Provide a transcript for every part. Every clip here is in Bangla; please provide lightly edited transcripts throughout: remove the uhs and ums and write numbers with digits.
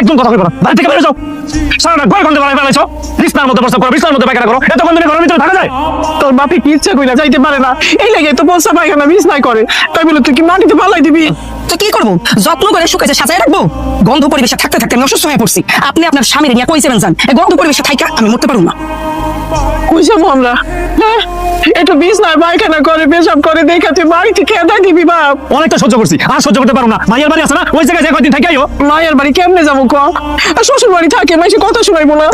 একদম কথা কইবা না, বাড়ি থেকে বেরো যাও। সারাটা ঘর গন্ধে বাড়াই ফেলাইছো, বিছনার মধ্যে প্রস্তাব করো, বিছনার মধ্যে পায়খানা করো, এত গন্ধে ঘরের ভিতরে থাকা যায়? তোর বাপে কি ইচ্ছা কইরা যাইতে পারে না, এই লাগে তো বলছা পায়খানা বিছনায় করে, তাই বলে তুই কি মাটিতে ফালাই দিবি? তো কি করবো, যত্ন করে শুকাইছে সাজায় রাখবো? গন্ধ পরিবেশে থাকতে থাকতে আমি অসুস্থ হয়ে পড়ছি। আপনি আপনার স্বামীর নিয়ে কই যাবেন যান, এই গন্ধ পরিবেশে থাইকা আমি মরতে পারবো না। কই যাবো আমরা? হ্যাঁ, একটু বিছনায় পায়খানা করে পেশাব করে দেখা তুই বাড়িতে খেদাই দিবি বাপ? অনেকটা সহ্য করছি, আর সহ্য করতে পারো না। মাইয়ার বাড়ি আছে না, ওই জায়গায় যে কয়দিন থেকে আইও। মায়ের বাড়ি কেমনে যাবো ক? আর শ্বশুর বাড়ি থাকে মাইসে কথা শুনাইবো না?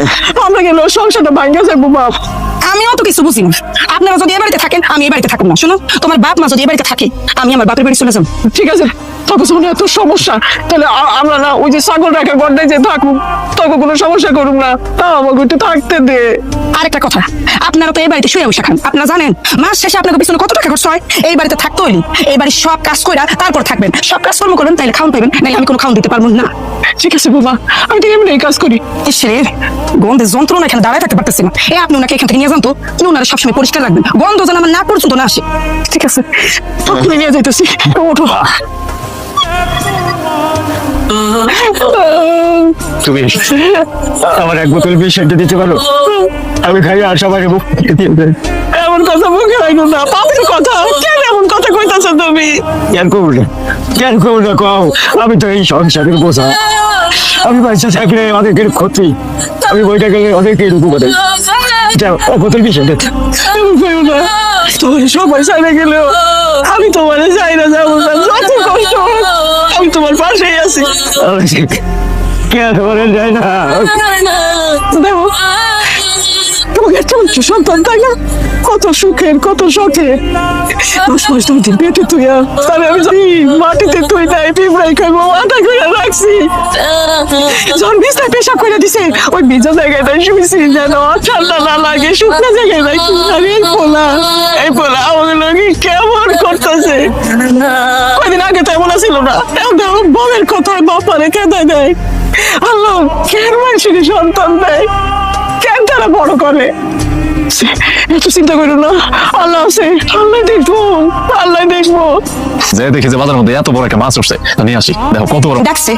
আমরা গেলে ওর সংসারটা ভাঙ্গা যাবো বাপ। আমি অত কিছু বুঝি না, আপনারা যদি এ বাড়িতে থাকেন আমি এই বাড়িতে থাকবো না। শুনো, তোমার বাপ মা যদি এ বাড়িতে থাকে আমি আমার বাপের বাড়ি চলে যাবো। ঠিক আছে, তোকে শুনে এত সমস্যা, তাহলে আমরা না ওই যে ছাগল রাখা গন্ডায় যে থাকবো, তোকে কোনো সমস্যা করুম না, তাও আমাকে একটু থাকতে দে। আরেকটা কথা, আপনারা তো এই বাড়িতে শুয়ে বসে খান, আপনারা জানেন মাস শেষে আপনাদের পিছনে কত টাকা খরচ হয়? এই বাড়িতে থাকতে হইলে এই বাড়ির সব কাজ কইরা তারপর থাকবেন, সব কাজ কর্ম করবেন, তাইলে খাওয়ান পাইবেন, নাইলে আমি কোনো খাওয়ান দিতে পারবো না। ঠিক আছে বাবা, আমি তো এমনি এই কাজ করি। সে গন্ধে যন্ত্রণা এখানে দাঁড়ায় থাকতে পারতেছি না। আপনি ওনাকে এখান থেকে নিয়ে যান তো, ওনারা সবসময় পরিষ্কার রাখবেন, গন্ধ যেন আমার নাক পর্যন্ত না আসে। ঠিক আছে, তখন নিয়ে যাইতেছি, ওঠো। তুমি আমার এক বোতল বিষ এনে দিতে পারো? আমি খাই আর সবাই মুখ দিয়ে দেয়। এমন কথা মুখে রাখো না, পাপের কথা, কেন এমন কথা কইতাছো তুমি? কেন করবো না, কেন করবো না কও? আমি তো এই সংসারের বোঝা, আমি বাচ্চা থাকলে অনেকের ক্ষতি, আমি বইটা গেলে অনেকের উপকারে। যাও, বোতল বিষ এনে দাও। এমন কইও না, তোমার সবাই চাইলে গেলেও আমি তোমার চাই না, যাবো না, যত কষ্ট হোক, আমি তোমার পাশেই আছি। কেন বলেন যায় না? দেখো, তোমাকে একটা উচ্চ সন্তান, তাই না? কত সুখের, কত শখে 10 মাস তুমি পেটে তুই, তাহলে আমি জানি মাটিতে তুই নাই, পিঁপড়াই খাইবো, মাথা করে রাখছি। যখন বিছনায় পেশাব করে দিছে, ওই ভিজা জায়গাটায় শুয়েছি যেন ঠান্ডা না লাগে, শুকনো জায়গায় রাখছি। আরে এই পোলা আমাদের লোকে কেমন করতেছে? কয়দিন আগে তো এমন ছিল না, এখন দেখো বউয়ের কথায় বাপারে কেঁদায় দেয়। আল্লাহ কেন মানুষের সন্তান দেয়, কেন তারা বড় করে? এত চিন্তা করো না, আল্লাহ আছে, আল্লাহ দেখবো, আল্লাহ দেখবো। যে দেখি যে বাজারের মধ্যে এত বড় একটা মাছ উঠছে, নিয়ে আসি, দেখো কত বড়। ডাকছে